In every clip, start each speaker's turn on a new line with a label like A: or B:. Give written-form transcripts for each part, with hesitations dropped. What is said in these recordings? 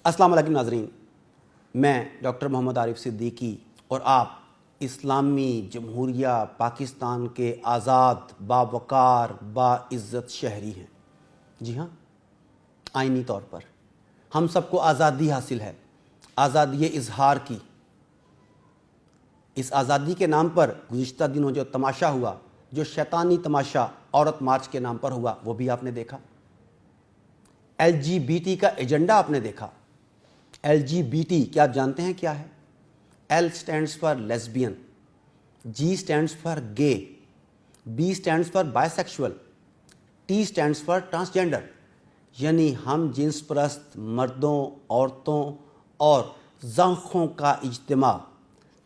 A: السلام علیکم ناظرین، میں ڈاکٹر محمد عارف صدیقی اور آپ اسلامی جمہوریہ پاکستان کے آزاد باوقار باعزت شہری ہیں۔ جی ہاں، آئینی طور پر ہم سب کو آزادی حاصل ہے، آزادی اظہار کی۔ اس آزادی کے نام پر گزشتہ دنوں جو تماشا ہوا، جو شیطانی تماشا عورت مارچ کے نام پر ہوا، وہ بھی آپ نے دیکھا۔ LGBT کا ایجنڈا آپ نے دیکھا۔ LGBT کیا آپ جانتے ہیں کیا ہے؟ L stands for lesbian, G stands for gay, B stands for bisexual, T stands for transgender۔ یعنی ہم جنس پرست مردوں، عورتوں اور زنخوں کا اجتماع۔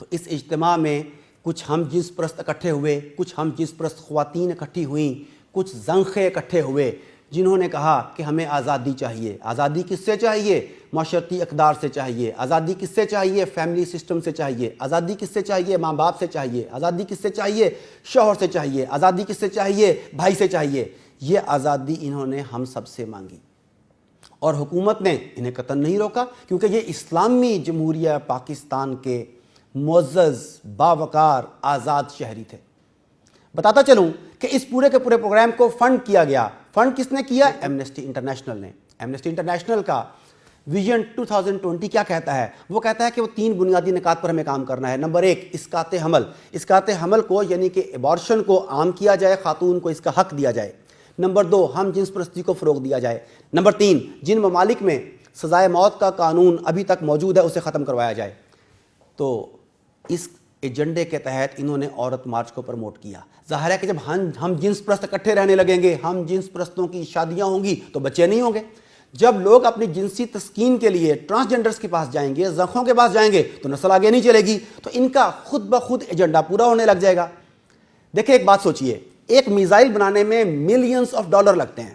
A: تو اس اجتماع میں کچھ ہم جنس پرست اکٹھے ہوئے، کچھ ہم جنس پرست خواتین اکٹھی ہوئیں، کچھ زنخے اکٹھے ہوئے، جنہوں نے کہا کہ ہمیں آزادی چاہیے۔ آزادی کس سے چاہیے؟ معاشرتی اقدار سے چاہیے۔ آزادی کس سے چاہیے؟ فیملی سسٹم سے چاہیے۔ آزادی کس سے چاہیے؟ ماں باپ سے چاہیے۔ آزادی کس سے چاہیے؟ شوہر سے چاہیے۔ آزادی کس سے چاہیے؟ بھائی سے چاہیے۔ یہ آزادی انہوں نے ہم سب سے مانگی، اور حکومت نے انہیں قطعاً نہیں روکا، کیونکہ یہ اسلامی جمہوریہ پاکستان کے معزز باوقار آزاد شہری تھے۔ بتاتا چلوں کہ اس پورے کے پورے پروگرام کو فنڈ کیا گیا۔ فنڈ کس نے کیا؟ ایمنسٹی انٹرنیشنل نے۔ ایمنسٹی انٹرنیشنل کا ویژن 2020 کیا کہتا ہے؟ وہ کہتا ہے کہ وہ 3 بنیادی نکات پر ہمیں کام کرنا ہے۔ نمبر 1، اسقاط حمل۔ اسقاط حمل کو یعنی کہ ایبارشن کو عام کیا جائے، خاتون کو اس کا حق دیا جائے۔ نمبر 2، ہم جنس پرستی کو فروغ دیا جائے۔ نمبر 3، جن ممالک میں سزائے موت کا قانون ابھی تک موجود ہے اسے ختم کروایا جائے۔ تو اس ایجنڈے کے تحت انہوں نے عورت مارچ کو پروموٹ کیا۔ ظاہر ہے کہ جب ہم جنس پرست اکٹھے رہنے لگیں گے، ہم جنس پرستوں کی شادیاں ہوں گی تو بچے نہیں ہوں گے۔ جب لوگ اپنی جنسی تسکین کے لیے ٹرانسجنڈرز کے پاس جائیں گے، زنخوں کے پاس جائیں گے، تو نسل آگے نہیں چلے گی، تو ان کا خود بخود ایجنڈا پورا ہونے لگ جائے گا۔ دیکھیں، ایک بات سوچئے، ایک میزائل بنانے میں ملینز آف ڈالر لگتے ہیں۔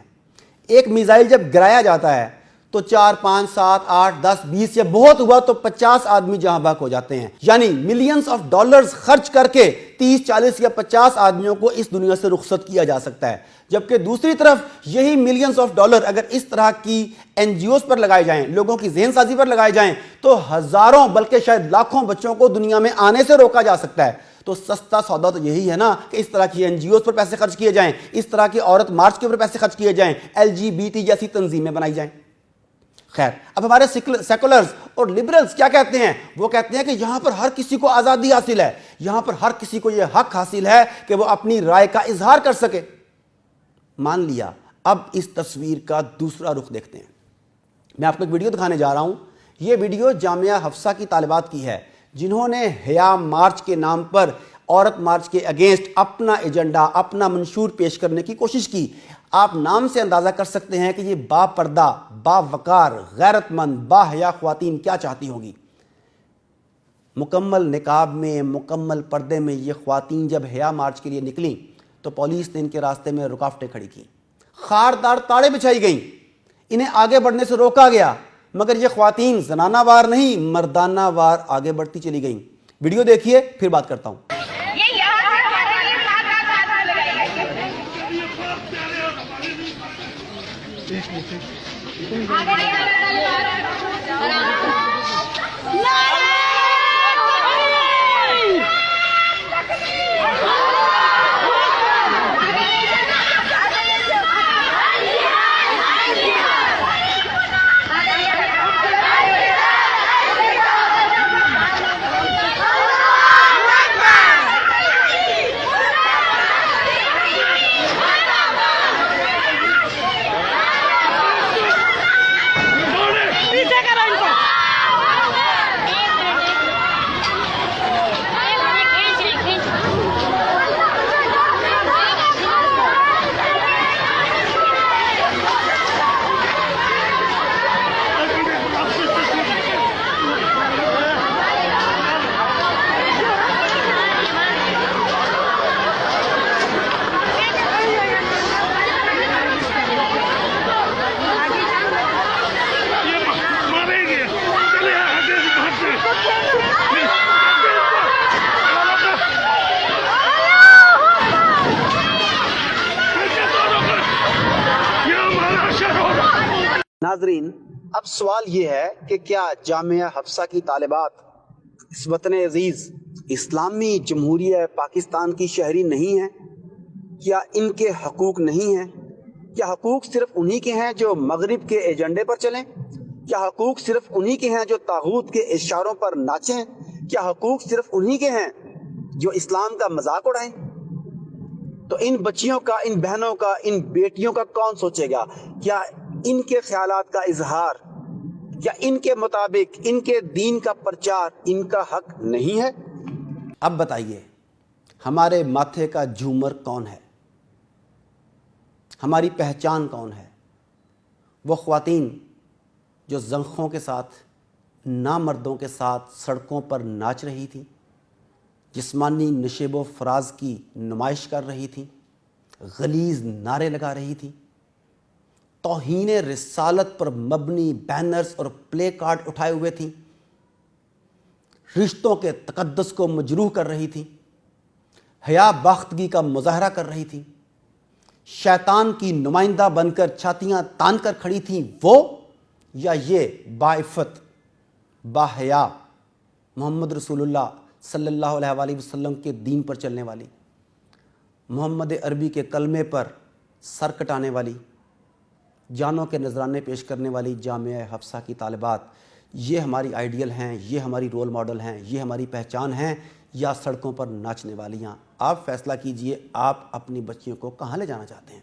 A: ایک میزائل جب گرایا جاتا ہے تو 4، 5، 7، 8، 10، 20 یا بہت ہوا تو 50 آدمی جہاں بحق ہو جاتے ہیں۔ یعنی ملینز آف ڈالرز خرچ کر کے 30، 40 یا 50 آدمیوں کو اس دنیا سے رخصت کیا جا سکتا ہے۔ جبکہ دوسری طرف یہی ملینز آف ڈالر اگر اس طرح کی NGOs پر لگائے جائیں، لوگوں کی ذہن سازی پر لگائے جائیں، تو ہزاروں بلکہ شاید لاکھوں بچوں کو دنیا میں آنے سے روکا جا سکتا ہے۔ تو سستا سودا تو یہی ہے نا کہ اس طرح کی NGOs پر پیسے خرچ کیے جائیں، اس طرح کی عورت مارچ کے اوپر پیسے خرچ کیے جائیں، LGBT جیسی تنظیمیں بنائی جائیں۔ خیر، اب ہمارے سیکولرز اور لبرلز کیا کہتے ہیں؟ وہ کہتے ہیں کہ یہاں پر ہر کسی کو آزادی حاصل ہے، یہاں پر ہر کسی کو یہ حق حاصل ہے کہ وہ اپنی رائے کا اظہار کر سکے۔ مان لیا، اب اس تصویر کا دوسرا رخ دیکھتے ہیں۔ میں آپ کو ایک ویڈیو دکھانے جا رہا ہوں۔ یہ ویڈیو جامعہ حفصہ کی طالبات کی ہے، جنہوں نے حیا مارچ کے نام پر عورت مارچ کے اگینسٹ اپنا ایجنڈا، اپنا منشور پیش کرنے کی کوشش کی۔ آپ نام سے اندازہ کر سکتے ہیں کہ یہ با پردہ، باوقار، غیرت مند، باحیا خواتین کیا چاہتی ہوگی۔ مکمل نقاب میں، مکمل پردے میں یہ خواتین جب حیا مارچ کے لیے نکلیں تو پولیس نے ان کے راستے میں رکاوٹیں کھڑی کی، خاردار تاڑے بچھائی گئیں، انہیں آگے بڑھنے سے روکا گیا، مگر یہ خواتین زنانہ وار نہیں، مردانہ وار آگے بڑھتی چلی گئیں۔ ویڈیو دیکھیے، پھر بات کرتا ہوں۔ ناظرین، اب سوال یہ ہے کہ کیا جامعہ حفصہ کی طالبات اس وطن عزیز اسلامی جمہوریہ پاکستان کی شہری نہیں ہیں؟ کیا ان کے حقوق نہیں ہیں؟ کیا حقوق صرف انہی کے ہیں جو مغرب کے ایجنڈے پر چلیں؟ کیا حقوق صرف انہی کے ہیں جو طاغوت کے اشاروں پر ناچیں؟ کیا حقوق صرف انہی کے ہیں جو اسلام کا مذاق اڑائیں؟ تو ان بچیوں کا، ان بہنوں کا، ان بیٹیوں کا کون سوچے گا؟ کیا ان کے خیالات کا اظہار، کیا ان کے مطابق ان کے دین کا پرچار ان کا حق نہیں ہے؟ اب بتائیے، ہمارے ماتھے کا جھومر کون ہے؟ ہماری پہچان کون ہے؟ وہ خواتین جو زنخوں کے ساتھ، نامردوں کے ساتھ سڑکوں پر ناچ رہی تھیں، جسمانی نشیب و فراز کی نمائش کر رہی تھیں، غلیظ نعرے لگا رہی تھیں، توہین رسالت پر مبنی بینرز اور پلے کارڈ اٹھائے ہوئے تھیں، رشتوں کے تقدس کو مجروح کر رہی تھیں، حیا باختگی کا مظاہرہ کر رہی تھیں، شیطان کی نمائندہ بن کر چھاتیاں تان کر کھڑی تھیں، وہ یا یہ باعفت، باحیا، محمد رسول اللہ صلی اللہ علیہ وآلہ وسلم کے دین پر چلنے والی، محمد عربی کے کلمے پر سر کٹانے والی، جانوں کے نذرانے پیش کرنے والی جامعہ حفصہ کی طالبات، یہ ہماری آئیڈیل ہیں، یہ ہماری رول ماڈل ہیں، یہ ہماری پہچان ہیں، یا سڑکوں پر ناچنے والیاں؟ آپ فیصلہ کیجئے، آپ اپنی بچیوں کو کہاں لے جانا چاہتے ہیں؟